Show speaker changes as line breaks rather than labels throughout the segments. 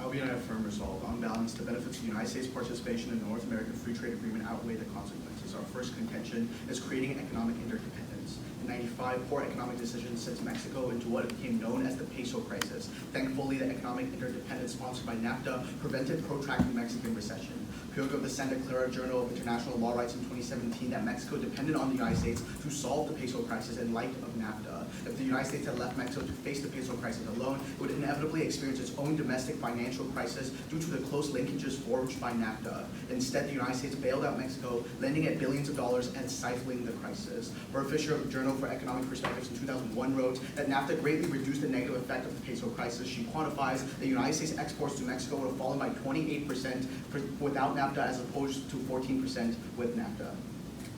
I'll be in a firm resolve. On balance, the benefits of the United States participation in the North American Free Trade Agreement outweigh the consequences. Our first contention is creating economic interdependence. In '95, poor economic decisions sent Mexico into what became known as the peso crisis. Thankfully, the economic interdependence sponsored by NAFTA prevented protracted Mexican recession. Pyogo de Santa Clara Journal of International Law writes in 2017 that Mexico depended on the United States to solve the peso crisis in light of NAFTA. If the United States had left Mexico to face the peso crisis alone, it would inevitably experience its own domestic financial crisis due to the close linkages forged by NAFTA. Instead, the United States bailed out Mexico, lending it billions of dollars and stifling the crisis. Bert Fisher of the Journal for Economic Perspectives in 2001 wrote that NAFTA greatly reduced the negative effect of the peso crisis. She quantifies that United States exports to Mexico would have fallen by 28% without NAFTA as opposed to 14% with NAFTA.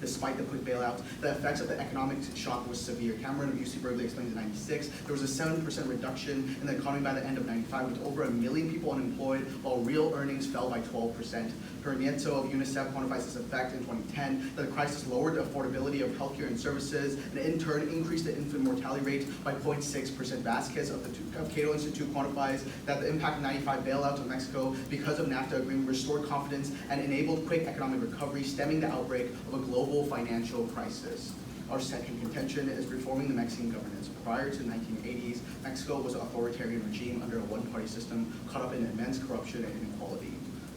Despite the quick bailout, the effects of the economic shock was severe. Cameron of UC Berkeley explains in '96, there was a 7% reduction in the economy by the end of '95, with over 1 million people unemployed, while real earnings fell by 12%. Pernieto of UNICEF quantifies this effect in 2010, that the crisis lowered the affordability of healthcare and services, and in turn increased the infant mortality rate by 0.6%. Vasquez of the Cato Institute quantifies that the impact of '95 bailout of Mexico because of NAFTA agreement restored confidence and enabled quick economic recovery, stemming the outbreak of a global financial crisis. Our second contention is reforming the Mexican governance. Prior to the 1980s, Mexico was an authoritarian regime under a one-party system caught up in immense corruption and inequality.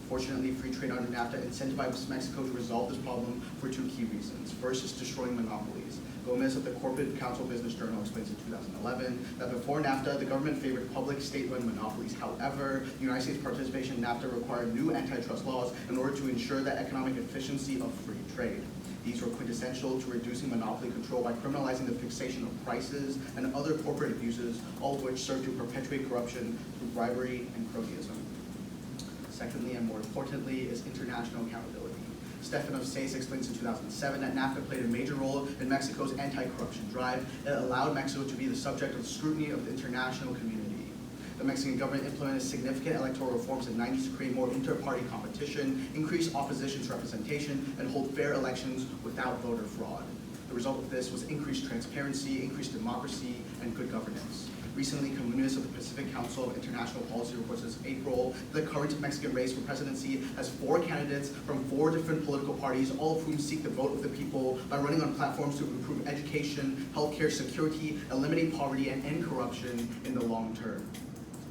Fortunately, free trade under NAFTA incentivizes Mexico to resolve this problem for two key reasons. First is destroying monopolies. Gomez of the Corporate Council Business Journal explains in 2011 that before NAFTA, the government favored public state-run monopolies. However, the United States participation in NAFTA required new antitrust laws in order to ensure the economic efficiency of free trade. These were quintessential to reducing monopoly control by criminalizing the fixation of prices and other corporate abuses, all of which serve to perpetuate corruption through bribery and cronyism. Secondly, and more importantly, is international accountability. Stefan of SACE explains in 2007 that NAFTA played a major role in Mexico's anti-corruption drive. It allowed Mexico to be the subject of scrutiny of the international community. The Mexican government implemented significant electoral reforms in the 90s to create more inter-party competition, increase opposition's representation, and hold fair elections without voter fraud. The result of this was increased transparency, increased democracy, and good governance. Recently, Comunes of the Pacific Council of International Policy reports this April the current Mexican race for presidency has 4 candidates from 4 different political parties, all of whom seek the vote of the people by running on platforms to improve education, healthcare, security, eliminate poverty, and end corruption in the long term.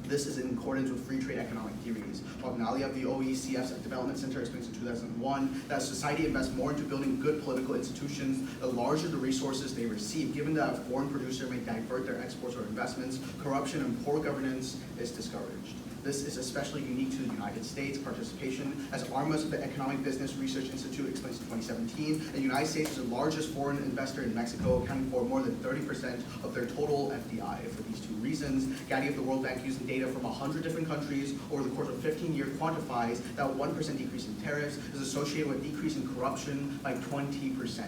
This is in accordance with free trade economic theories. Magnalia of the OECF's Development Center explains in 2001 that society invests more into building good political institutions, the larger the resources they receive. Given that a foreign producer may divert their exports or investments, corruption and poor governance is discouraged. This is especially unique to the United States participation, as Armas of the Economic Business Research Institute explains in 2017, the United States is the largest foreign investor in Mexico, accounting for more than 30% of their total FDI. For these two reasons, Gaddy of the World Bank, using data from 100 different countries over the course of 15 years, quantifies that a 1% decrease in tariffs is associated with a decrease in corruption by 20%.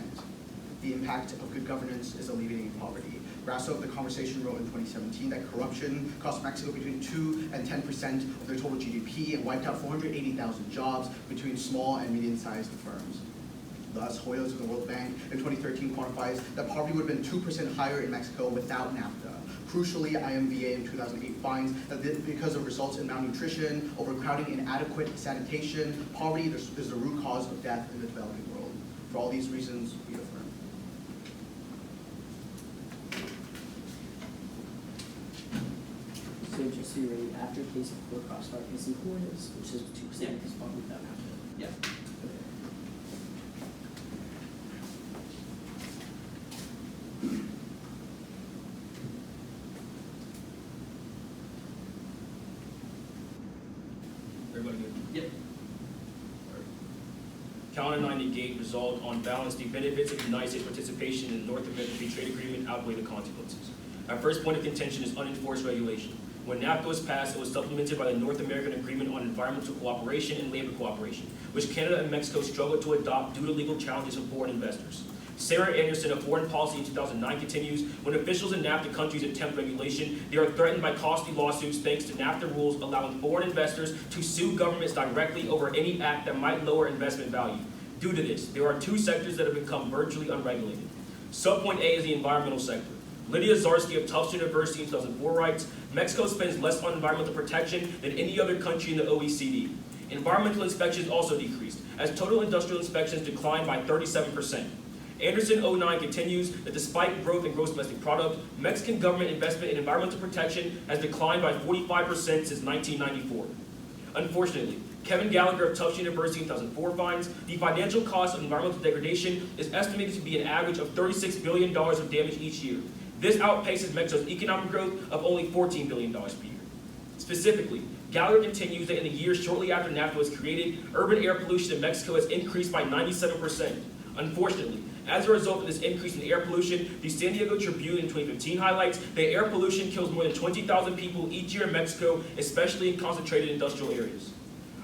The impact of good governance is alleviating poverty. Grasso of The Conversation wrote in 2017 that corruption cost Mexico between 2 and 10% of their total GDP and wiped out 480,000 jobs between small and medium-sized firms. Thus, Hoyos of the World Bank in 2013 quantifies that poverty would have been 2% higher in Mexico without NAFTA. Crucially, IMVA in 2008 finds that because of results in malnutrition, overcrowding, inadequate sanitation, poverty is the root cause of death in the developing world. For all these reasons, we affirm.
So just so you're ready, after case of poor crossfire, you can see who it is, which is 2% because probably without NAFTA.
Yeah. Everybody good? Yep. Calendar 98 resolved on balance the benefits of the United States participation in the North American Free Trade Agreement outweigh the consequences. Our first point of contention is unenforced regulation. When NAFTA was passed, it was supplemented by the North American Agreement on Environmental Cooperation and Labor Cooperation, which Canada and Mexico struggled to adopt due to legal challenges from foreign investors. Sarah Anderson of Foreign Policy in 2009 continues, when officials in NAFTA countries attempt regulation, they are threatened by costly lawsuits thanks to NAFTA rules allowing foreign investors to sue governments directly over any act that might lower investment value. Due to this, there are 2 sectors that have become virtually unregulated. Subpoint A is the environmental sector. Lydia Zarsky of Tufts University in 2004 writes, Mexico spends less on environmental protection than any other country in the OECD. Environmental inspections also decreased, as total industrial inspections declined by 37%. Anderson 09 continues that despite growth in gross domestic product, Mexican government investment in environmental protection has declined by 45% since 1994. Unfortunately, Kevin Gallagher of Tufts University in 2004 finds the financial cost of environmental degradation is estimated to be an average of $36 billion of damage each year. This outpaces Mexico's economic growth of only $14 billion per year. Specifically, Gallagher continues that in the years shortly after NAFTA was created, urban air pollution in Mexico has increased by 97%. Unfortunately, as a result of this increase in air pollution, the San Diego Tribune in 2015 highlights that air pollution kills more than 20,000 people each year in Mexico, especially in concentrated industrial areas.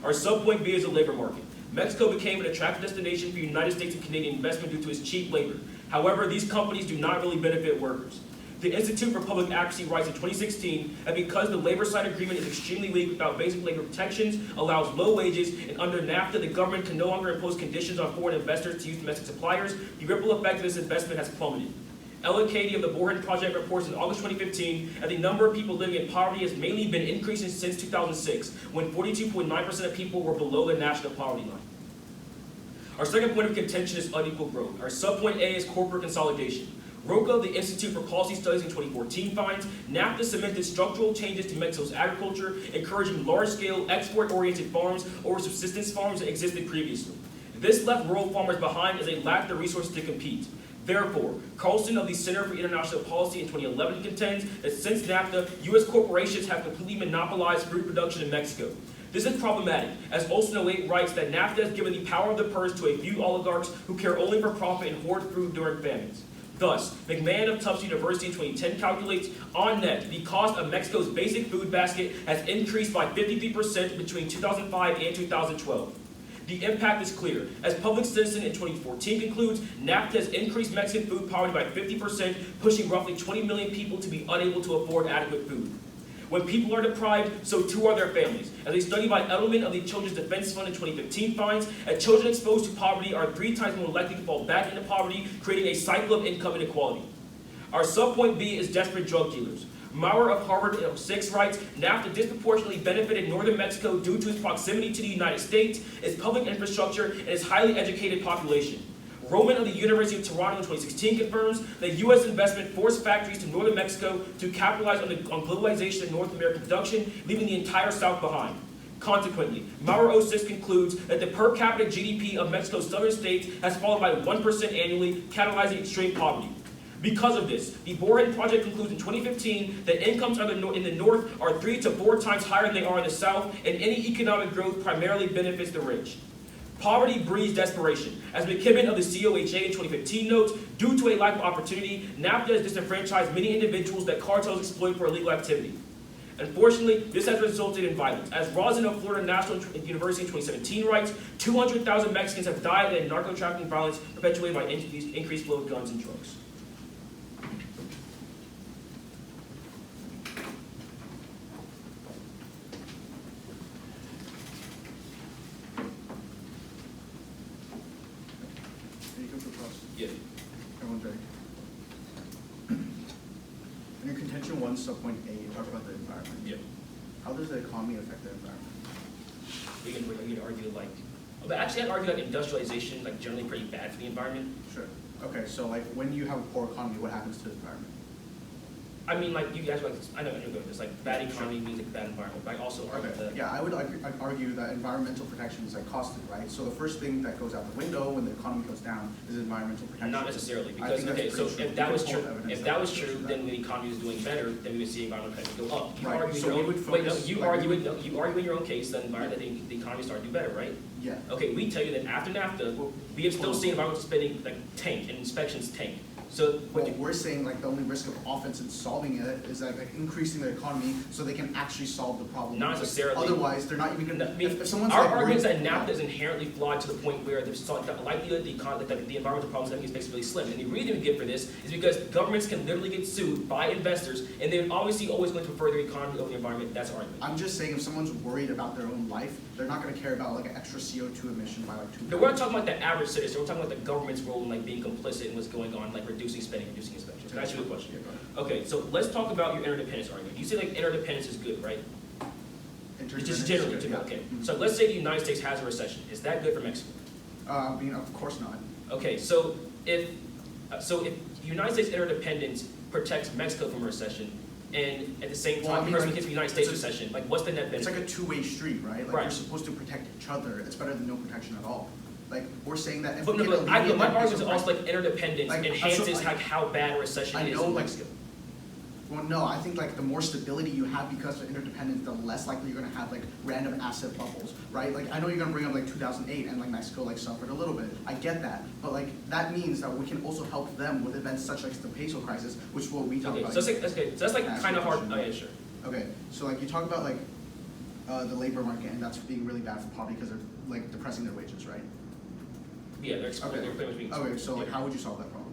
Our subpoint B is the labor market. Mexico became an attractive destination for United States and Canadian investment due to its cheap labor. However, these companies do not really benefit workers. The Institute for Public Advocacy writes in 2016 that because the labor side agreement is extremely weak without basic labor protections, allows low wages, and under NAFTA the government can no longer impose conditions on foreign investors to use domestic suppliers, the ripple effect of this investment has plummeted. Ella Cady of the Boreham Project reports in August 2015 that the number of people living in poverty has mainly been increasing since 2006, when 42.9% of people were below the national poverty line. Our second point of contention is unequal growth. Our subpoint A is corporate consolidation. Roca, the Institute for Policy Studies in 2014 finds NAFTA cemented structural changes to Mexico's agriculture, encouraging large-scale, export-oriented farms over subsistence farms that existed previously. This left rural farmers behind as they lacked the resources to compete. Therefore, Carlson of the Center for International Policy in 2011 contends that since NAFTA, U.S. corporations have completely monopolized fruit production in Mexico. This is problematic, as Olson 08 writes that NAFTA has given the power of the purse to a few oligarchs who care only for profit and hoard food during famines. Thus, McMahon of Tufts University in 2010 calculates, on net, the cost of Mexico's basic food basket has increased by 53% between 2005 and 2012. The impact is clear. As Public Citizen in 2014 concludes, NAFTA has increased Mexican food poverty by 50%, pushing roughly 20 million people to be unable to afford adequate food. When people are deprived, so too are their families. As a study by Edelman of the Children's Defense Fund in 2015 finds, that children exposed to poverty are 3 times more likely to fall back into poverty, creating a cycle of income inequality. Our subpoint B is desperate drug dealers. Maurer of Harvard in 06 writes, NAFTA disproportionately benefited northern Mexico due to its proximity to the United States, its public infrastructure, and its highly educated population. Roman of the University of Toronto in 2016 confirms that U.S. investment forced factories to northern Mexico to capitalize on globalization of North American production, leaving the entire South behind. Consequently, Maurer 06 concludes that the per capita GDP of Mexico's southern states has fallen by 1% annually, catalyzing extreme poverty. Because of this, the Boreham Project concludes in 2015 that incomes in the north are 3 to 4 times higher than they are in the south, and any economic growth primarily benefits the rich. Poverty breeds desperation. As McKibben of the COHA in 2015 notes, due to a lack of opportunity, NAFTA has disenfranchised many individuals that cartels exploit for illegal activity. Unfortunately, this has resulted in violence. As Rosin of Florida National University in 2017 writes, 200,000 Mexicans have died in narco-trafficking violence perpetuated by increased flow of guns and drugs. Yeah.
Everyone's ready? In your contention 1, subpoint A, you talk about the environment.
Yeah.
How does the economy affect the environment?
We can argue like, but actually I'd argue like industrialization like generally pretty bad for the environment.
Sure. Okay, so like when you have a poor economy, what happens to the environment?
I mean, like you guys, like I know you're going this. Like bad economy means like bad environment. But I also argue that.
Yeah, I would argue that environmental protection is like costly, right? So the first thing that goes out the window when the economy goes down is environmental protection.
Not necessarily, because okay, so if that was true, then when the economy is doing better, then we would see environmental protection go up. You
right.
argue
So we would focus.
you argue in your own case that the economy started to do better, right?
Yeah.
Okay, we tell you that after NAFTA, we have still seen environmental spending like tank and inspections tank. So
well, we're saying like the only risk of offense in solving it is like increasing the economy so they can actually solve the problem.
Not necessarily.
Otherwise, they're not even going to. If someone's
our
like
argument is that NAFTA is inherently flawed to the point where the likelihood the environmental problems is basically slim. And the reason we give for this is because governments can literally get sued by investors, and they're obviously always going to prefer their economy over the environment. That's our argument.
I'm just saying if someone's worried about their own life, they're not going to care about like an extra CO2 emission by like 2.
But we're not talking about the average citizen. We're talking about the government's role in like being complicit in what's going on, like reducing spending, reducing inspections. Can I ask you a question?
Yeah, go ahead.
Okay, so let's talk about your interdependence argument. You say like interdependence is good, right? Just generally,
Yeah.
okay.
Mhm.
So let's say the United States has a recession. Is that good for Mexico?
I mean, of course not.
Okay, so if United States interdependence protects Mexico from a recession, and at the same
Well, I
time,
mean,
person
like,
gets the United States recession, like what's the net
It's
benefit?
like a two-way street, right? Like
Right.
you're supposed to protect each other. It's better than no protection at all. Like we're saying that if
But
we
no,
get
but
alleviate
my
that
argument is
peso
also
price-
like interdependence
Like,
enhances
so,
like how bad a recession
I
is
know,
in
like,
Mexico.
Well, no, I think like the more stability you have because of interdependence, the less likely you're gonna have like random asset bubbles, right? Like I know you're gonna bring up like 2008 and like Mexico like suffered a little bit. I get that, but like that means that we can also help them with events such as the peso crisis, which is what we talk
Okay,
about.
so that's like
Ask
kind of
the
hard.
question.
Oh yeah, sure.
Okay, so like you talk about like the labor market and that's being really bad for poverty because they're like depressing their wages, right?
Yeah, they're pretty much being.
Okay, so like
yeah.
how would you solve that problem?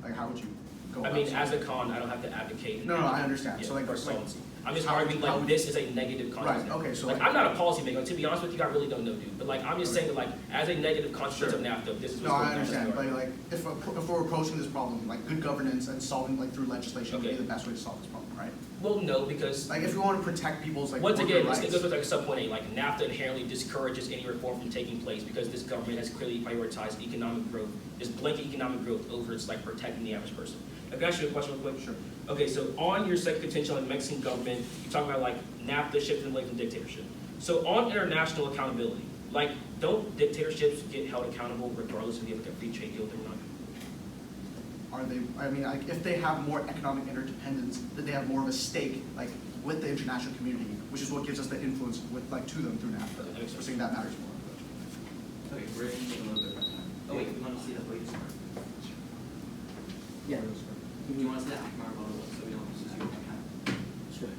Like how would you go
I
about
mean,
solving
as a
it?
con, I don't have to advocate.
No, I understand.
Yeah,
So like
for solvency. I'm just
how-
arguing
how
like
would-
this is a negative consequence.
Right, okay, so
like
like-
I'm not a policymaker. To be honest with you, I really don't know, dude. But like I'm just
Okay.
saying that like as a negative consequence
Sure.
of NAFTA, this is what's
No,
going
I
on.
understand, but like, if we're approaching this problem, like, good governance and solving, like, through legislation would be
Okay.
the best way to solve this problem, right?
Well, no, because
Like, if we want to protect people's, like,
once
worker
again,
rights.
it goes with like sub point A. Like NAFTA inherently discourages any reform from taking place because this government has clearly prioritized economic growth, just blanket economic growth over its like protecting the average person. I can ask you a question real quick.
Sure.
Okay, so on your second contention on the Mexican government, you talk about like NAFTA shifting away from dictatorship. So on international accountability, like don't dictatorships get held accountable regardless if you have like a free trade deal with them or not?
Are they, I mean, like, if they have more economic interdependence, then they have more of a stake, like, with the international community, which is what gives us the influence with, like, to them through NAFTA.
That makes sense.
We're saying that matters more.
Okay, we're gonna take a little bit of time. Oh wait, we want to see the wage score.
Yeah,
Do you want to see that Akmar bubble so we don't lose you on time?
sure.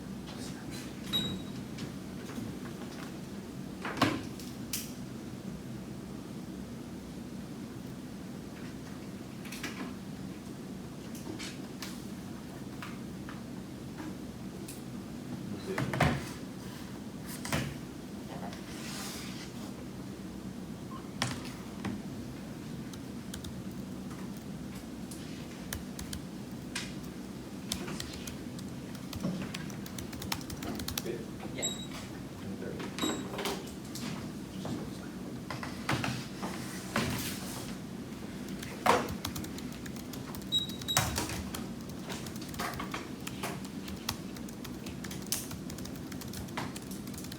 Yeah.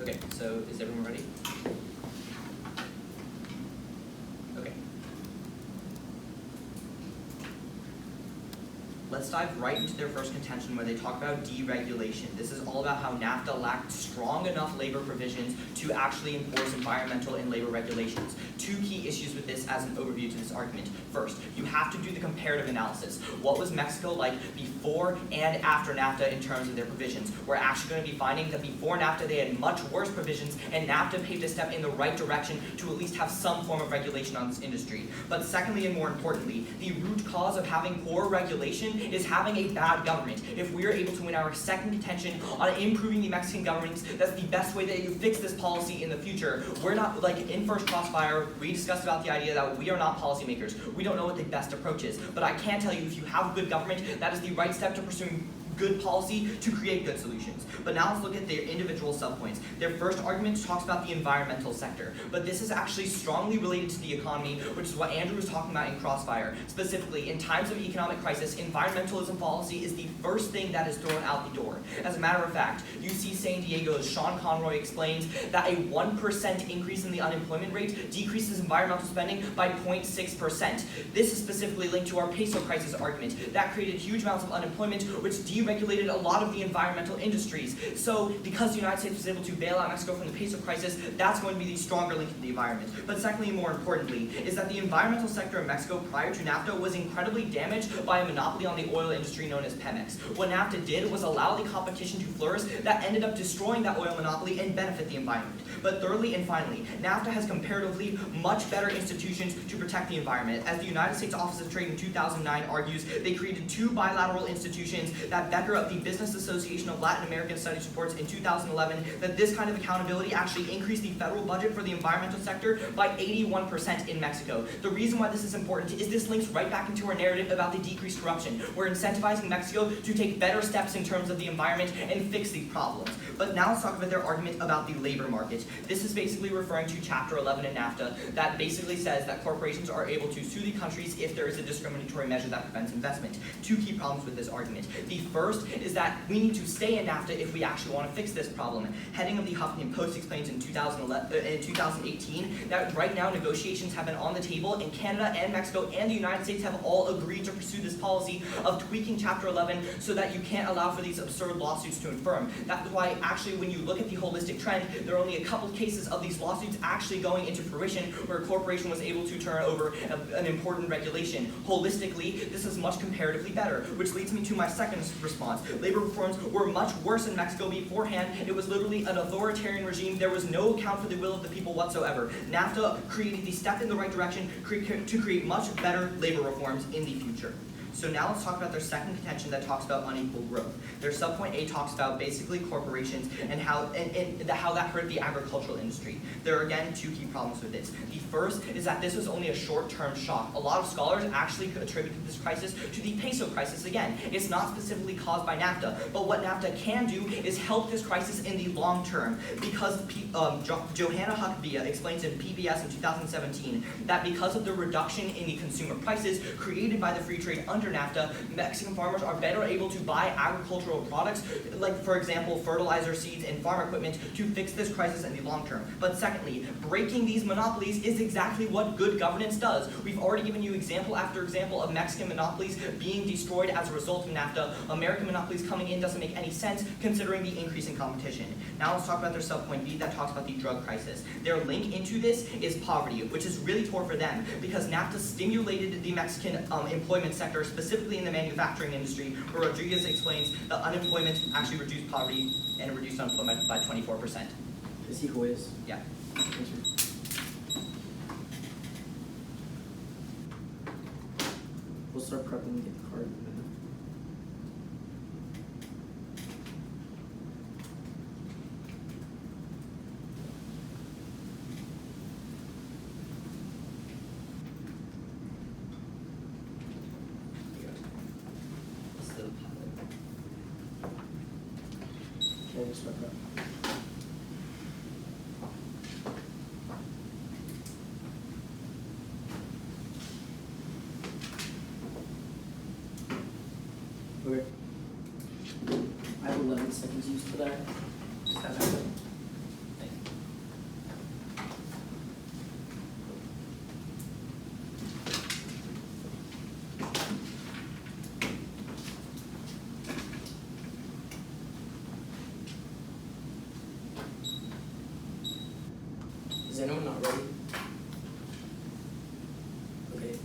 Okay, so is everyone ready? Okay. Let's dive right into their first contention where they talk about deregulation. This is all about how NAFTA lacked strong enough labor provisions to actually enforce environmental and labor regulations. Two key issues with this as an overview to this argument. First, you have to do the comparative analysis. What was Mexico like before and after NAFTA in terms of their provisions? We're actually going to be finding that before NAFTA they had much worse provisions, and NAFTA paved a step in the right direction to at least have some form of regulation on this industry. But secondly, and more importantly, the root cause of having poor regulation is having a bad government. If we are able to win our second contention on improving the Mexican government, that's the best way that you fix this policy in the future. We're not, like in First Crossfire, we discussed about the idea that we are not policymakers. We don't know what the best approach is. But I can tell you, if you have good government, that is the right step to pursuing good policy to create good solutions. But now let's look at their individual subpoints. Their first argument talks about the environmental sector, but this is actually strongly related to the economy, which is what Andrew was talking about in Crossfire. Specifically, in times of economic crisis, environmentalism policy is the first thing that is thrown out the door. As a matter of fact, UC San Diego's Sean Conroy explains that a 1% increase in the unemployment rate decreases environmental spending by 0.6%. This is specifically linked to our peso crisis argument. That created huge amounts of unemployment, which deregulated a lot of the environmental industries. So because the United States was able to bail out Mexico from the peso crisis, that's going to be the stronger link to the environment. But secondly, and more importantly, is that the environmental sector in Mexico prior to NAFTA was incredibly damaged by a monopoly on the oil industry known as Pemex. What NAFTA did was allow the competition to flourish that ended up destroying that oil monopoly and benefit the environment. But thirdly and finally, NAFTA has comparatively much better institutions to protect the environment. As the United States Office of Trade in 2009 argues, they created two bilateral institutions that Becker of the Business Association of Latin American Studies reports in 2011 that this kind of accountability actually increased the federal budget for the environmental sector by 81% in Mexico. The reason why this is important is this links right back into our narrative about the decreased corruption. We're incentivizing Mexico to take better steps in terms of the environment and fix these problems. But now let's talk about their argument about the labor market. This is basically referring to Chapter 11 in NAFTA that basically says that corporations are able to sue the countries if there is a discriminatory measure that prevents investment. Two key problems with this argument. The first is that we need to stay in NAFTA if we actually want to fix this problem. Heading of the Huffington Post explains in 2018 that right now negotiations have been on the table and Canada and Mexico and the United States have all agreed to pursue this policy of tweaking Chapter 11 so that you can't allow for these absurd lawsuits to infirm. That's why actually when you look at the holistic trend, there are only a couple cases of these lawsuits actually going into fruition where a corporation was able to turn over an important regulation. Holistically, this is much comparatively better, which leads me to my second response. Labor reforms were much worse in Mexico beforehand. It was literally an authoritarian regime. There was no account for the will of the people whatsoever. NAFTA created the step in the right direction to create much better labor reforms in the future. So now let's talk about their second contention that talks about unequal growth. Their subpoint A talks about basically corporations and how that hurt the agricultural industry. There are again two key problems with this. The first is that this was only a short-term shock. A lot of scholars actually attributed this crisis to the peso crisis again. It's not specifically caused by NAFTA, but what NAFTA can do is help this crisis in the long term because Johanna Huckabee explains in PBS in 2017 that because of the reduction in the consumer prices created by the free trade under NAFTA, Mexican farmers are better able to buy agricultural products, like for example, fertilizer, seeds, and farm equipment to fix this crisis in the long term. But secondly, breaking these monopolies is exactly what good governance does. We've already given you example after example of Mexican monopolies being destroyed as a result of NAFTA. American monopolies coming in doesn't make any sense considering the increase in competition. Now let's talk about their subpoint B that talks about the drug crisis. Their link into this is poverty, which is really poor for them because NAFTA stimulated the Mexican employment sector, specifically in the manufacturing industry, where Rodriguez explains that unemployment actually reduced poverty and reduced unemployment by 24%.
Is he who is?
Yeah.
We'll start prepping and get the card. Okay, just start prepping. Okay. I have 11 seconds used for that. Does that happen? Is anyone not ready? Okay.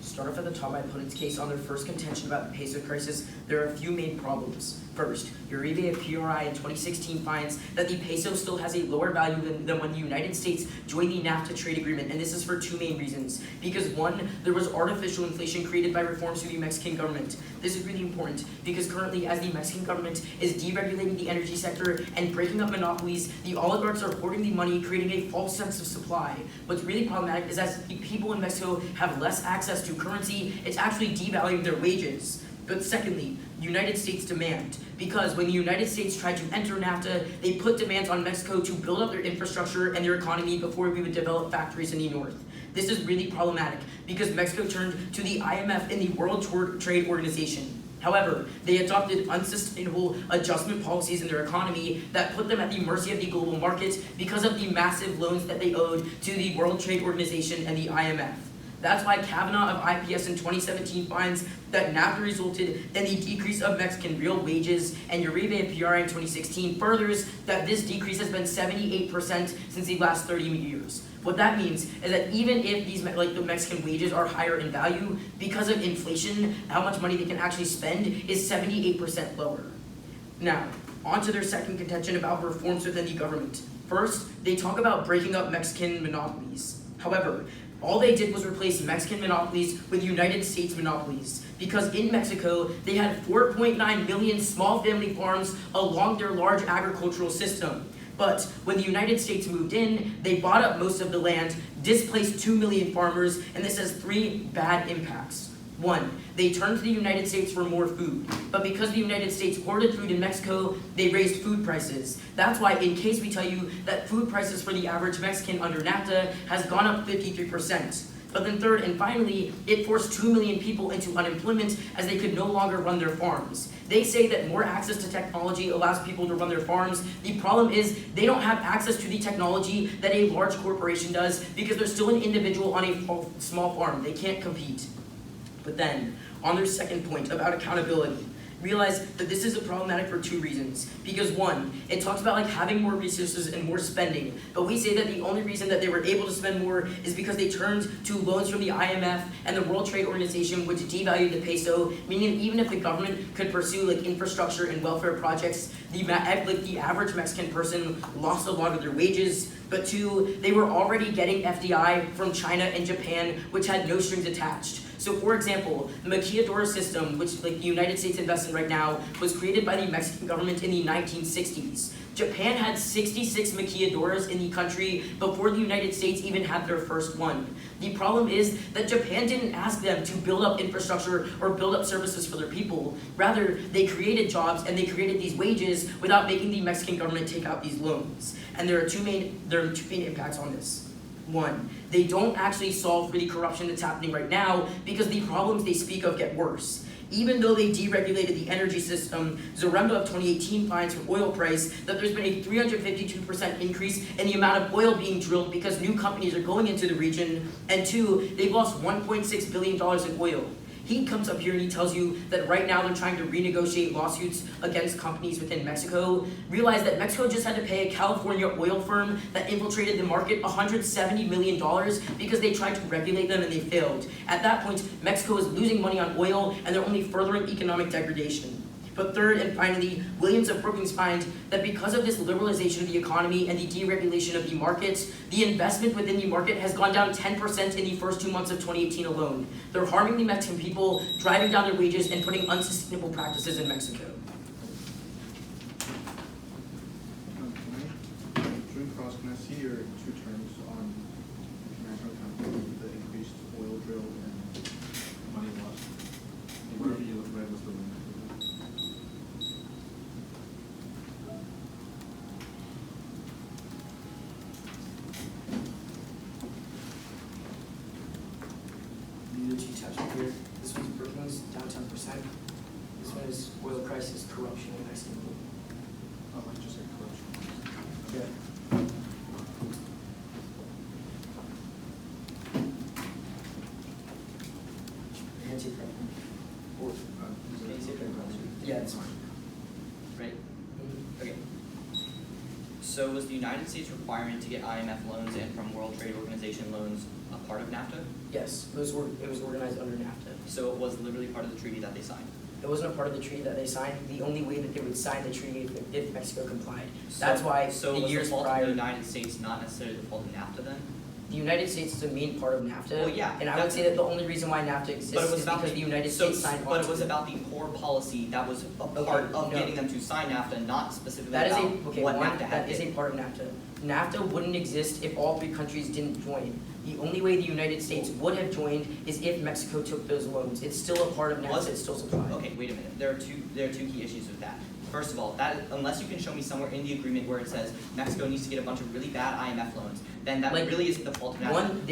Start off at the top, my opponent's case on their first contention about the peso crisis. There are a few main problems. First, Uribe PRI in 2016 finds that the peso still has a lower value than when the United States joined the NAFTA trade agreement, and this is for two main reasons. Because one, there was artificial inflation created by reforms to the Mexican government. This is really important because currently, as the Mexican government is deregulating the energy sector and breaking up monopolies, the oligarchs are hoarding the money, creating a false sense of supply. What's really problematic is as the people in Mexico have less access to currency, it's actually devaluing their wages. But secondly, United States demand. Because when the United States tried to enter NAFTA, they put demands on Mexico to build up their infrastructure and their economy before we would develop factories in the north. This is really problematic because Mexico turned to the IMF and the World Trade Organization. However, they adopted unsustainable adjustment policies in their economy that put them at the mercy of the global market because of the massive loans that they owed to the World Trade Organization and the IMF. That's why Kavanaugh of IPS in 2017 finds that NAFTA resulted in the decrease of Mexican real wages, and Uribe and PRI in 2016 furthers that this decrease has been 78% since the last 30 years. What that means is that even if these the Mexican wages are higher in value, because of inflation, how much money they can actually spend is 78% lower. Now, on to their second contention about reforms within the government. First, they talk about breaking up Mexican monopolies. However, All they did was replace Mexican monopolies with United States monopolies. Because in Mexico, they had 4.9 million small family farms along their large agricultural system. But when the United States moved in, they bought up most of the land, displaced 2 million farmers, and this has 3 bad impacts. 1, they turned to the United States for more food. But because the United States hoarded food in Mexico, they raised food prices. That's why in case we tell you that food prices for the average Mexican under NAFTA has gone up 53%. But then third and finally, it forced 2 million people into unemployment as they could no longer run their farms. They say that more access to technology allows people to run their farms. The problem is they don't have access to the technology that a large corporation does because they're still an individual on a small farm. They can't compete. But then, on their second point about accountability, realize that this is problematic for 2 reasons. Because 1, it talks about like having more resources and more spending, but we say that the only reason that they were able to spend more is because they turned to loans from the IMF and the World Trade Organization, which devalued the peso, meaning even if the government could pursue like infrastructure and welfare projects, the average Mexican person lost a lot of their wages. But 2, they were already getting FDI from China and Japan, which had no strings attached. So for example, the maquiladora system, which like the United States invests in right now, was created by the Mexican government in the 1960s. Japan had 66 maquiladoras in the country before the United States even had their first one. The problem is that Japan didn't ask them to build up infrastructure or build up services for their people. Rather, they created jobs and they created these wages without making the Mexican government take out these loans. And there are two main impacts on this. 1, they don't actually solve for the corruption that's happening right now because the problems they speak of get worse. Even though they deregulated the energy system, Zaremba of 2018 finds from oil price that there's been a 352% increase in the amount of oil being drilled because new companies are going into the region, and 2, they've lost $1.6 billion in oil. He comes up here and he tells you that right now they're trying to renegotiate lawsuits against companies within Mexico. Realize that Mexico just had to pay a California oil firm that infiltrated the market $170 million because they tried to regulate them and they failed. At that point, Mexico is losing money on oil and they're only furthering economic degradation. But third and finally, Williams of Brookings find that because of this liberalization of the economy and the deregulation of the markets, the investment within the market has gone down 10% in the first 2 months of 2018 alone. They're harming the Mexican people, driving down their wages, and putting unsustainable practices in Mexico.
Drew Cross, can I see your 2 terms on international accountability, the increased oil drill and money lost? Whatever you read was the link.
Here. This one's Brookings, down 10%. This one is oil prices, corruption, and Mexican people.
Oh, I just said corruption.
Yeah. Yeah, it's fine.
Right? Okay. So was the United States requirement to get IMF loans and from World Trade Organization loans a part of NAFTA?
Yes, it was organized under NAFTA.
So it was literally part of the treaty that they signed?
It wasn't a part of the treaty that they signed. The only way that they would sign the treaty if Mexico complied. That's why
so
the
was
years
the fault
prior,
of the United States not necessarily the fault of NAFTA then?
the United States is a main part of NAFTA.
Well, yeah,
and I would say that the only reason why NAFTA exists is because the United States signed on.
But it was about the core policy that was a part of getting them to sign NAFTA, not specifically
That is
about what NAFTA had.
that is a part of NAFTA. NAFTA wouldn't exist if all 3 countries didn't join. The only way the United States would have joined is if Mexico took those loans. It's still a part of NAFTA. It's still supplied.
Okay, wait a minute. There are two key issues with that. First of all, that unless you can show me somewhere in the agreement where it says Mexico needs to get a bunch of really bad IMF loans, then that really isn't the fault of NAFTA.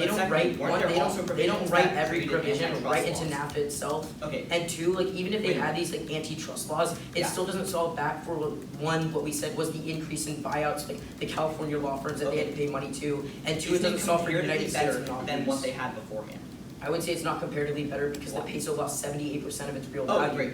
They don't write every provision right into NAFTA itself.
Okay.
And 2, like even if they had these like antitrust laws, it still doesn't solve back for 1, what we said was the increase in buyouts, like the California law firms that they had to pay money to, and 2, it doesn't solve for United States monopolies.
Than what they had beforehand.
I would say it's not comparatively better because the peso lost 78% of its real value.
Oh, great.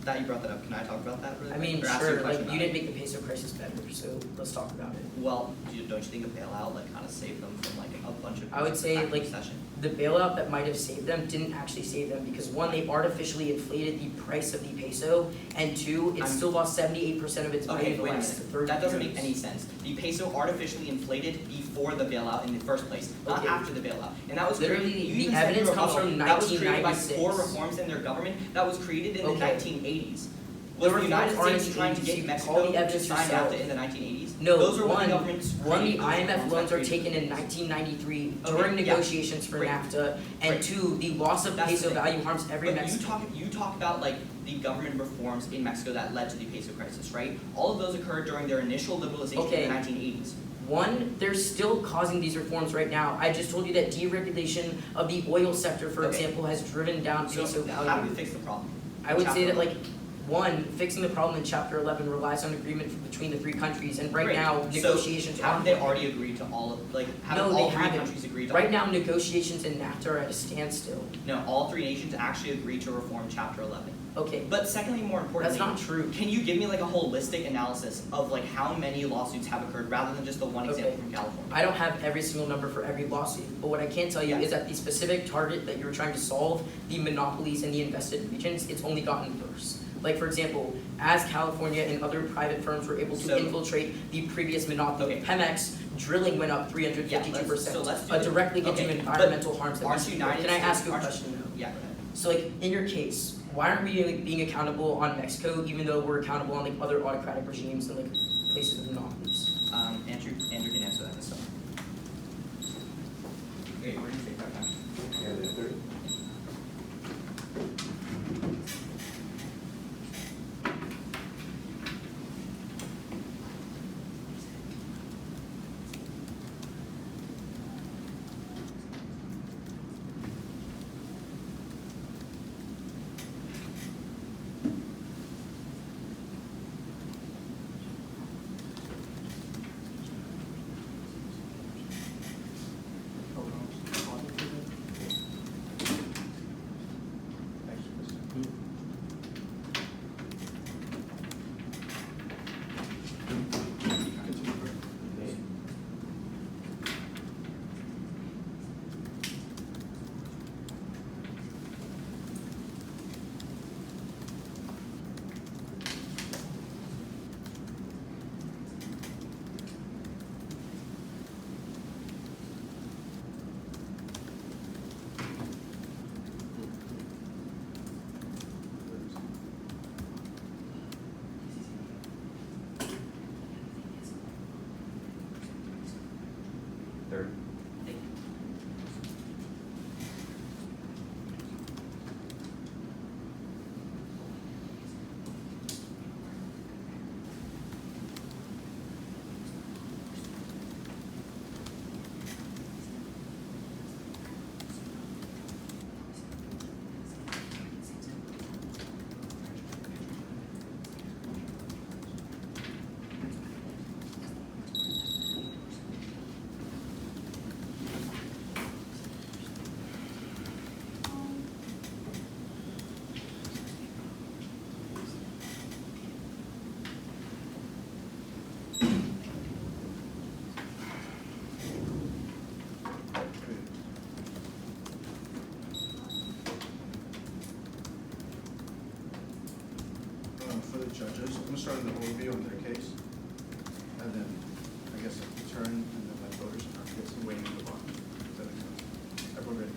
that you brought that up, can I talk about that really
I
quick?
mean,
Or ask you a
sure,
question
like,
about
you
it?
didn't make the peso crisis better, so let's talk about it.
Well, don't you think a bailout like kind of saved them from like a bunch of
I would say,
back
like,
recession?
The bailout that might have saved them didn't actually save them because one, they artificially inflated the price of the peso, and two, it still lost 78% of its value
Okay,
in the
wait a
last
minute.
30
That doesn't
years.
make any sense. The peso artificially inflated before the bailout in the first place, not
Okay.
after the bailout. And that was
Literally,
created, you
the
even said in
evidence
your
comes
rebuttal,
from
that was created by
1996.
core reforms in their government that was created in the
Okay.
1980s.
The
Was the United
reforms aren't
States trying to
in
get
80s.
Mexico
Call the
to
evidence
sign
yourself.
NAFTA in the 1980s?
No,
Those are what
one,
the governments
the
created, those
IMF
reforms
loans
that
are
created.
taken in 1993
Okay,
during
yeah.
negotiations for
Great.
NAFTA, and
Great.
two, the loss of
That's the
peso
thing.
value harms every
But
Mexican.
you talk about like the government reforms in Mexico that led to the peso crisis, right? All of those occurred during their initial liberalization
Okay.
in the 1980s.
One, they're still causing these reforms right now. I just told you that deregulation of the oil sector, for
Okay.
example, has driven down peso
So
value.
how do we fix the problem?
I would say
Chapter
that, like, one, fixing the problem in Chapter 11 relies on agreement between the three countries, and right
Great.
now,
So,
negotiations are
haven't they already agreed to all of, like, haven't
No, they
all three
haven't.
countries agreed to?
Right now, negotiations in NAFTA are at a standstill.
No, all three nations actually agreed to reform Chapter 11.
Okay,
But secondly, more importantly,
that's not true.
can you give me like a holistic analysis of like how many lawsuits have occurred rather than just the one example
Okay.
from California?
I don't have every single number for every lawsuit, but what I can tell you
Yeah.
is that the specific target that you were trying to solve, the monopolies in the invested regions, it's only gotten worse. Like, for example, as California and other private firms were able to
So-
infiltrate the previous monopoly,
Okay.
Pemex, drilling went up 352%.
So let's do this.
Directly due
Okay,
to
but
environmental harms that we
aren't
see.
United
Can I
States-
ask you a
aren't-
question now?
Yeah, go ahead.
So, like, in your case, why aren't we being accountable on Mexico, even though we're accountable on like other autocratic regimes and like places with monopolies?
Andrew can answer that this time. Okay, where do you think that time?
Third.
For the judges, I'm gonna start with an overview on their case, and then I guess a turn, and then let voters and our case and waiting to move on. Does that make sense? Everyone ready?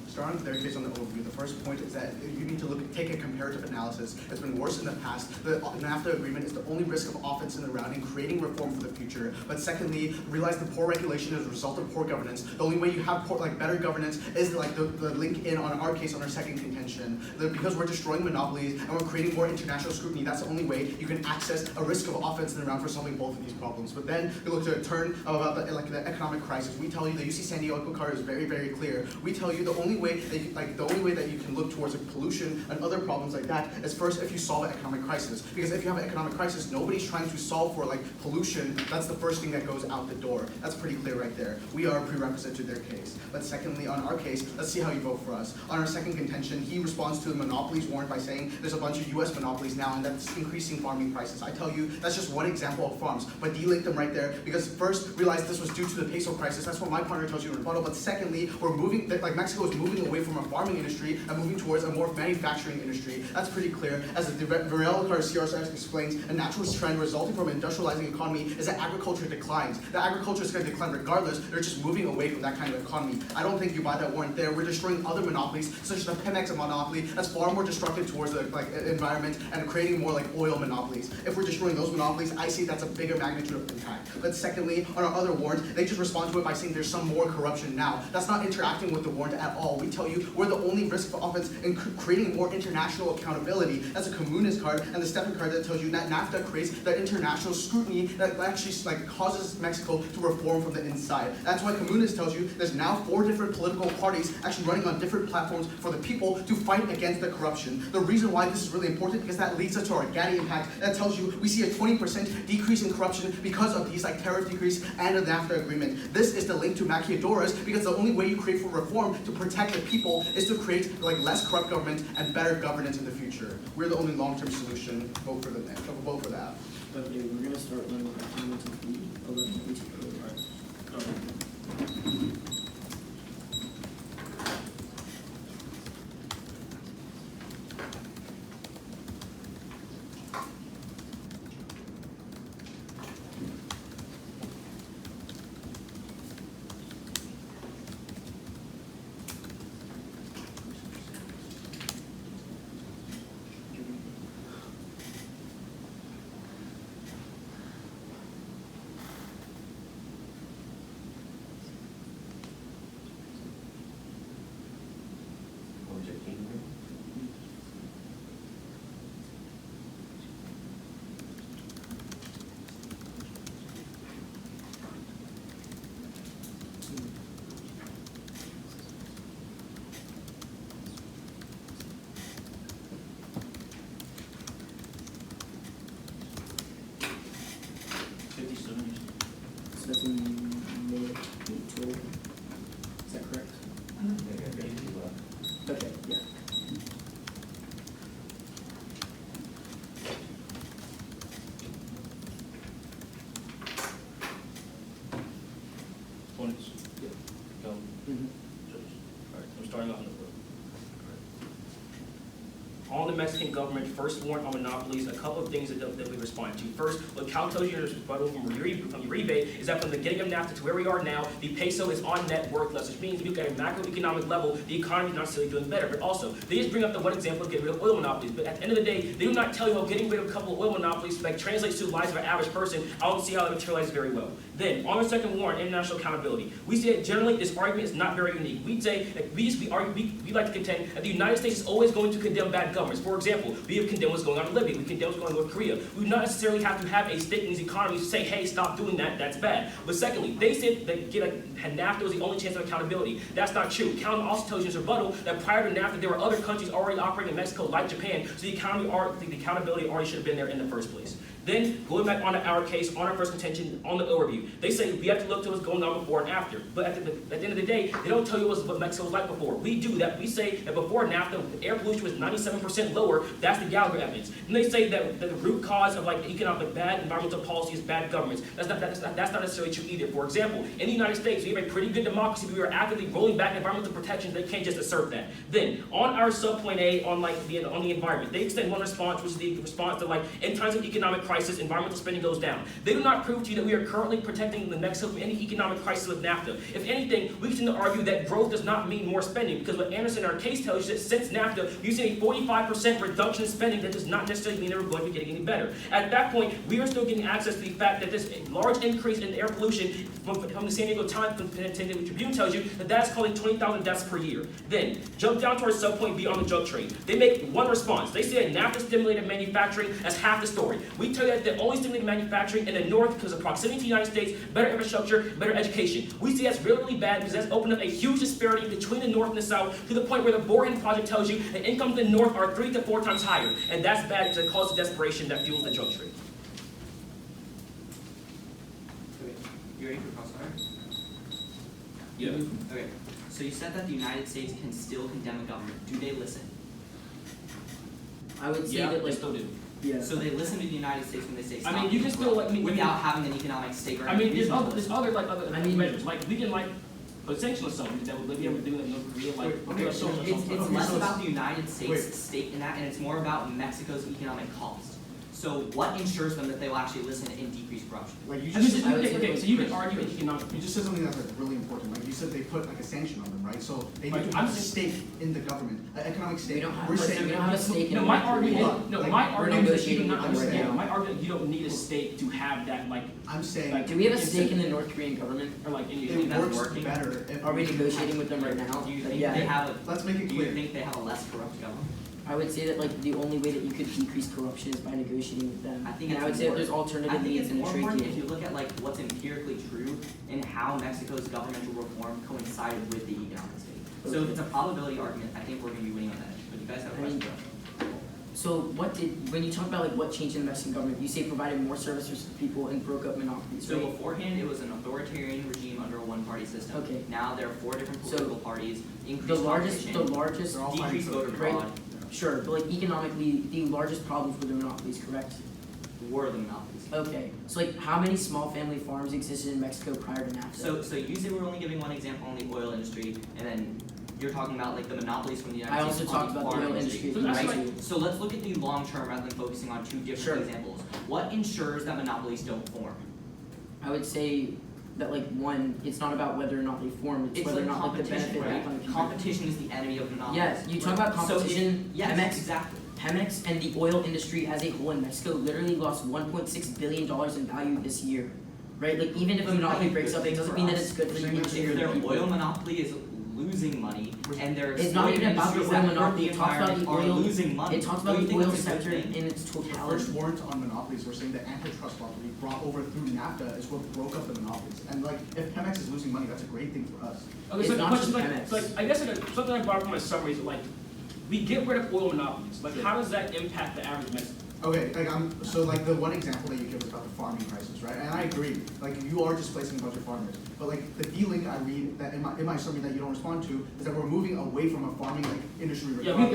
Starting with their case on the overview, the first point is that you need to take a comparative analysis. It's been worse in the past. The NAFTA agreement is the only risk of offense in the round in creating reform for the future. But secondly, realize the poor regulation is a result of poor governance. The only way you have better governance is like the link in on our case on our second contention. Because we're destroying monopolies and we're creating more international scrutiny, that's the only way you can access a risk of offense in the round for solving both of these problems. But then you look to a turn about the economic crisis. We tell you the UC San Diego card is very, very clear. We tell you the only way way that you can look towards pollution and other problems like that is first if you solve an economic crisis. Because if you have an economic crisis, nobody's trying to solve for pollution. That's the first thing that goes out the door. That's pretty clear right there. We are a prerequisite to their case. But secondly, on our case, let's see how you vote for us. On our second contention, he responds to the Monopolies warrant by saying there's a bunch of US monopolies now and that's increasing farming prices. I tell you, that's just one example of farms, but delink them right there because first, realize this was due to the peso crisis. That's what my partner tells you in rebuttal. But secondly, we're moving, Mexico is moving away from a farming industry and moving towards a more manufacturing industry. That's pretty clear. As the Deregulation CRS explains, a natural trend resulting from an industrializing economy is that agriculture declines. The agriculture is going to decline regardless. They're just moving away from that kind of economy. I don't think you buy that warrant there. We're destroying other monopolies, such as the Pemex monopoly. That's far more destructive towards the environment and creating more oil monopolies. If we're destroying those monopolies, I see that's a bigger magnitude of impact. But secondly, on our other warrant, they just respond to it by saying there's some more corruption now. That's not interacting with the warrant at all. We tell you we're the only risk for offense in creating more international accountability. That's a communist card, and the Stefan card that tells you that NAFTA creates that international scrutiny that actually causes Mexico to reform from the inside. That's why communist tells you there's now 4 different political parties actually running on different platforms for the people to fight against the corruption. The reason why this is really important because that leads us to our GATI impact. That tells you we see a 20% decrease in corruption because of these tariff decrease and the NAFTA agreement. This is the link to maquiladoras because the only way you create for reform to protect the people is to create less corrupt government and better governance in the future. We're the only long-term solution. Vote for that.
Okay, we're going to start learning about the 11 So that's in mid-April. Is that correct? Okay, yeah.
Opponents?
Yeah.
Go.
Mm-hmm.
Alright, I'm starting off on the floor. On the Mexican government first warrant on monopolies, a couple of things that we respond to. First, what Cal tells you in his rebuttal from Uribe is that from the beginning of NAFTA to where we are now, the peso is on net worthless, which means if you look at a macroeconomic level, the economy is not necessarily doing better. But also, they just bring up the one example of getting rid of oil monopolies. But at the end of the day, they do not tell you how getting rid of a couple of oil monopolies translates to the lives of an average person. I don't see how it materializes very well. Then, on the second warrant, international accountability, we say that generally this argument is not very unique. We'd say that we like to contend that the United States is always going to condemn bad governments. For example, we have condemned what's going on in Libya, we condemn what's going on in North Korea. We do not necessarily have to have a stake in these economies to say, hey, stop doing that, that's bad. But secondly, they said that NAFTA was the only chance of accountability. That's not true. Cal also tells you in his rebuttal that prior to NAFTA, there were other countries already operating in Mexico, like Japan, so the accountability already should have been there in the first place. Then, going back onto our case, on our first contention, on the overview, they say we have to look to what's going on before and after. But at the end of the day, they don't tell you what Mexico was like before. We do that. We say that before NAFTA, air pollution was 97% lower. That's the Gallagher evidence. And they say that the root cause of economic bad environmental policy is bad governments. That's not necessarily true either. For example, in the United States, we have a pretty good democracy, but we are actively rolling back environmental protections. They can't just assert that. Then, on our subpoint A, on the environment, they extend one response, which is the response to in times of economic crisis, environmental spending goes down. They do not prove to you that we are currently protecting the Mexico from any economic crisis with NAFTA. If anything, we tend to argue that growth does not mean more spending, because what Anderson in our case tells you is that since NAFTA, we've seen a 45% 5% reduction in spending, that does not necessarily mean that we're going to be getting any better. At that point, we are still getting access to the fact that this large increase in air pollution from the San Diego Times Tribune tells you that that's causing 20,000 deaths per year. Then, jump down to our subpoint B on the drug trade. They make one response. They say that NAFTA stimulated manufacturing as half the story. We tell you that they only stimulated manufacturing in the north because of proximity to the United States, better infrastructure, better education. We see that's really bad because that's opened up a huge disparity between the north and the south to the point where the Borean Project tells you that incomes in the north are 3 to 4 times higher. And that's bad because it causes desperation that fuels the drug trade.
Okay, you ready for crossfire?
Yeah.
Okay, so you said that the United States can still condemn a government. Do they listen?
I would say
Yeah,
that
they
like
still do.
yeah.
So they listen to the United States when they say stop.
I mean, you can still like
without having an economic stake or
I mean, there's
anything.
other
I mean-
measures. Like we can like put sanctions on someone that would be able to do that in North Korea. Like
Okay, so
It's less
so-
about the United States'
Wait.
stake in that, and it's more about Mexico's economic cost. So what ensures them that they will actually listen and decrease corruption?
Like you
I mean,
just,
I would
okay,
say
okay, so you can argue in economic.
you just said something that's like really important. Like you said, they put like a sanction on them, right? So they
Like,
need to
I'm
have a
just-
stake in the government, an economic stake.
We don't have,
We're
but
saying
we don't have a stake in
No,
it.
my
Like,
argument. No,
like,
my
we're
argument is that you
negotiating
do
with
not
them right
understand.
now.
My argument, you don't need a stake to have that like
I'm saying
Like,
Do we have a stake in the North Korean government?
or like any.
it
that's
works
working?
better if
Are we negotiating with them right now?
Do you think
Yeah.
they have a?
Let's make it
Do you
clear.
think they have a less corrupt government?
I would say that like the only way that you could decrease corruption is by negotiating with them.
I think
and
it's
I would say that there's
more-
alternative
I think
means
it's
in a
more
trade
important if
deal.
you look at like what's empirically true and how Mexico's governmental reform coincided with the economic state. So if it's a probability argument, I think we're going to be winning on that edge. But you guys have a
I mean,
question?
So when you talk about like what changed in the Mexican government, you say provided more services to the people and broke up monopolies,
So
right?
beforehand, it was an authoritarian regime under a one-party system.
Okay.
Now there are 4 different
So,
political parties, increased
The largest,
competition,
They're all fighting
decreased
for
voter
the-
fraud,
sure, but like economically, the largest problems were the monopolies, correct?
were the monopolies.
Okay, so like how many small family farms existed in Mexico prior to NAFTA?
So you say we're only giving one example on the oil industry, and then you're talking about like the monopolies from the United
I
States
also
on
talked
the
about the
farm
oil industry.
So that's
right?
like-
So let's look at the long term rather than focusing on 2 different
Sure.
examples. What ensures that monopolies don't form?
I would say that like one, it's not about whether or not they form, it's
It's
whether or
like
not like the
competition,
benefit
right?
they come to.
Competition is the enemy of monopolies.
Yes, you talk about
So
competition,
yes,
Pemex,
exactly.
Pemex and the oil industry as a whole in Mexico literally lost $1.6 billion in value this year, right? Like even if a monopoly breaks up, it doesn't mean that it's good for the industry or
If
the
their
people.
oil monopoly is losing money and their
It's not even about the
industries
oil
that hurt
monopoly,
the
it talks about the
environment are
oil-
losing money.
It talks
Don't
about
you
the
think
oil
that's a good
sector
thing?
in its
The first
totality.
warrant on monopolies, we're saying the antitrust law that we brought over through NAFTA is what broke up the monopolies. And like, if Pemex is losing money, that's a great thing for us.
Okay,
It's
so the
not
question,
just
like,
Pemex.
so, like, I guess like, something I brought up in my summary is like, we get rid of oil monopolies. Like, how does that impact the average Mexican?
Okay, like so like the one example that you give is about the farming crisis, right? And I agree, like you are displacing a bunch of farmers. But like the feeling I read that in my summary that you don't respond to is that we're moving away from a farming like industry.
Yeah, we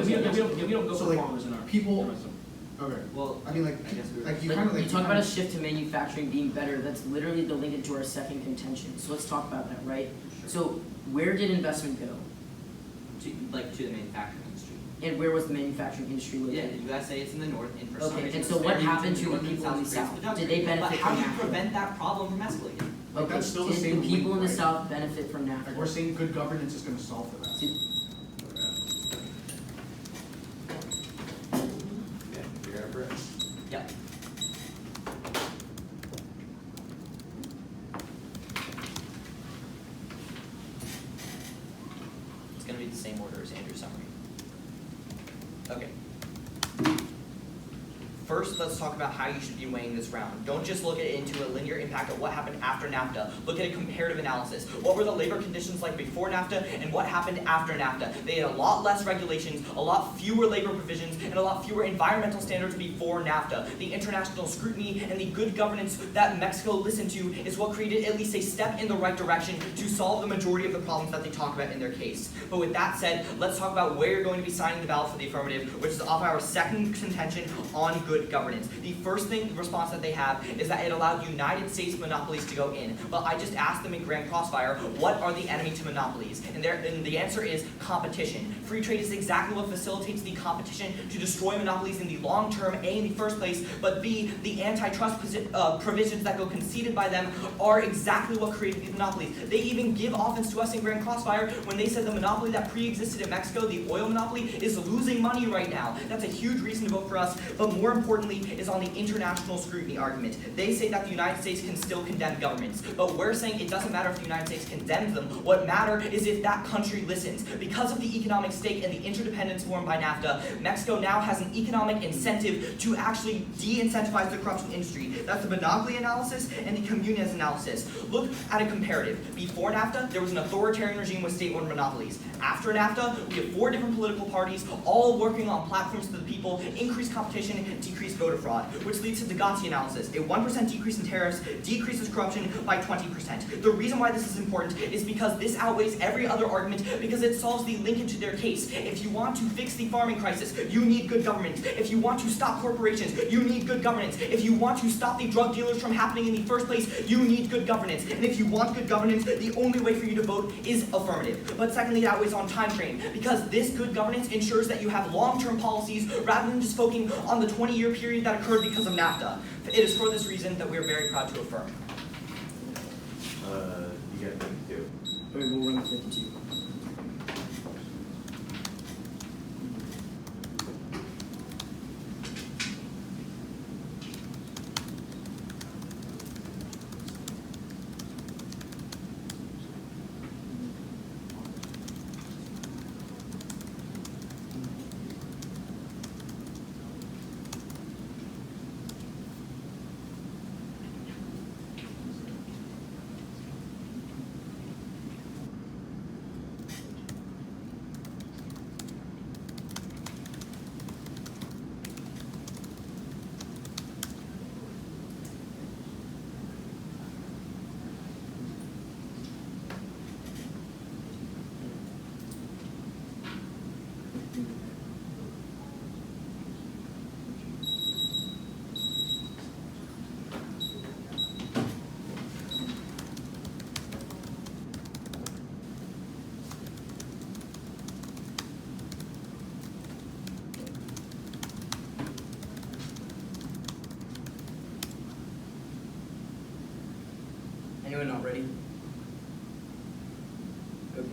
don't go
So,
for
like,
farmers in our.
people-
in our summary.
Okay,
Well,
I mean like,
I guess we were-
like you
Like,
kind of like.
you talk about a shift to manufacturing being better, that's literally the link into our second contention, so let's talk about that, right? So where did investment go?
to the manufacturing industry.
And where was the manufacturing industry
Yeah,
located?
the USA is in the north, and for some
Okay,
reason
and so
it's
what
very
happened
between
to the
north and
people in the
creates
south?
production.
Did they benefit
But how
from
do you
NAFTA?
prevent that problem from escalating?
But
Okay,
that's still the
did
same
the people in the
link, right?
south benefit from
Like we're
NAFTA?
saying good governance is gonna solve for that.
Did-
Yep. It's gonna be the same order as Andrew's summary. Okay. First, let's talk about how you should be weighing this round. Don't just look at it into a linear impact of what happened after NAFTA. Look at a comparative analysis. What were the labor conditions like before NAFTA and what happened after NAFTA? They had a lot less regulations, a lot fewer labor provisions, and a lot fewer environmental standards before NAFTA. The international scrutiny and the good governance that Mexico listened to is what created at least a step in the right direction to solve the majority of the problems that they talk about in their case. But with that said, let's talk about where you're going to be signing the ballot for the affirmative, which is off our second contention on good governance. The first response that they have is that it allowed United States monopolies to go in. But I just asked them in Grand Crossfire, what are the enemy to monopolies? And the answer is competition. free trade is exactly what facilitates the competition to destroy monopolies in the long term, A, in the first place, but B, the antitrust provisions that go conceded by them are exactly what created these monopolies. They even give offense to us in Grand Crossfire when they said the monopoly that pre-existed in Mexico, the oil monopoly, is losing money right now. That's a huge reason to vote for us, but more importantly is on the international scrutiny argument. They say that the United States can still condemn governments, but we're saying it doesn't matter if the United States condemns them. What matters is if that country listens. Because of the economic stake and the interdependence formed by NAFTA, Mexico now has an economic incentive to actually de-incentivize the corruption industry. That's the monopoly analysis and the comunes analysis. Look at a comparative. Before NAFTA, there was an authoritarian regime with state-owned monopolies. After NAFTA, we have 4 different political parties, all working on platforms for the people, increased competition, and decreased voter fraud, which leads to the Gatti analysis. A 1% decrease in tariffs decreases corruption by 20%. The reason why this is important is because this outweighs every other argument because it solves the linkage to their case. If you want to fix the farming crisis, you need good governance. If you want to stop corporations, you need good governance. If you want to stop the drug dealers from happening in the first place, you need good governance. And if you want good governance, the only way for you to vote is affirmative. But secondly, that weighs on time frame, because this good governance ensures that you have long-term policies rather than just focusing on the 20-year period that occurred because of NAFTA. It is for this reason that we are very proud to affirm.
You got 52.
Okay, we'll run with 52. Anyone not ready? Okay.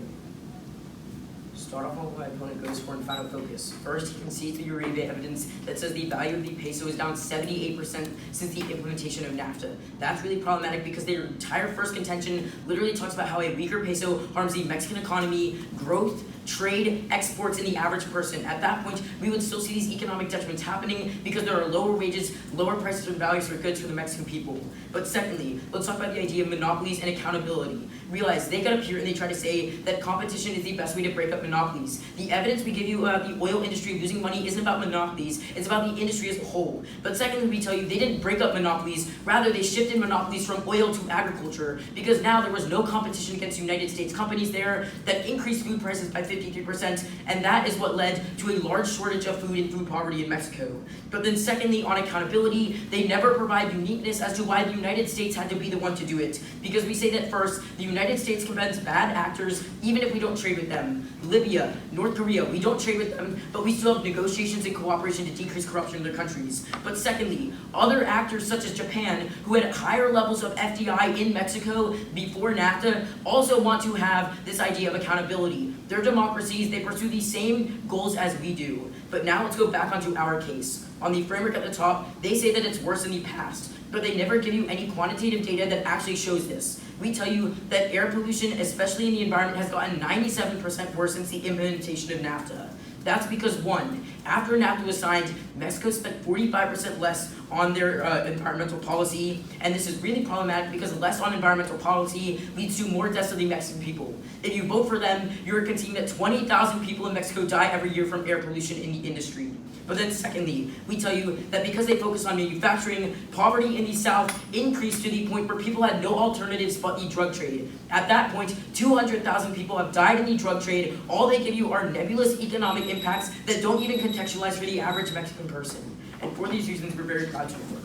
Start off on what my opponent goes for in final focus. First, he concedes the Uribe evidence that says the value of the peso is down 78% since the implementation of NAFTA. That's really problematic because their entire first contention literally talks about how a weaker peso harms the Mexican economy, growth, trade, exports, and the average person. At that point, we would still see these economic detriments happening because there are lower wages, lower prices and values for goods for the Mexican people. But secondly, let's talk about the idea of monopolies and accountability. Realize they got up here and they try to say that competition is the best way to break up monopolies. The evidence we give you about the oil industry losing money isn't about monopolies, it's about the industry as a whole. But secondly, we tell you they didn't break up monopolies, rather they shifted monopolies from oil to agriculture because now there was no competition against United States companies there that increased food prices by 53%, and that is what led to a large shortage of food and food poverty in Mexico. But then secondly, on accountability, they never provide uniqueness as to why the United States had to be the one to do it. Because we say that first, the United States condemns bad actors even if we don't trade with them. Libya, North Korea, we don't trade with them, but we still have negotiations and cooperation to decrease corruption in their countries. But secondly, other actors such as Japan, who had higher levels of FDI in Mexico before NAFTA, also want to have this idea of accountability. They're democracies, they pursue the same goals as we do. But now let's go back onto our case. On the framework at the top, they say that it's worse in the past, but they never give you any quantitative data that actually shows this. We tell you that air pollution, especially in the environment, has gotten 97% worse since the implementation of NAFTA. That's because, one, after NAFTA was signed, Mexico spent 45% less on their environmental policy, and this is really problematic because less on environmental policy leads to more deaths of the Mexican people. If you vote for them, you're conceding that 20,000 people in Mexico die every year from air pollution in the industry. But then secondly, we tell you that because they focus on manufacturing, poverty in the South increased to the point where people had no alternatives but the drug trade. At that point, 200,000 people have died in the drug trade. All they give you are nebulous economic impacts that don't even contextualize for the average Mexican person. And for these reasons, we're very proud to report.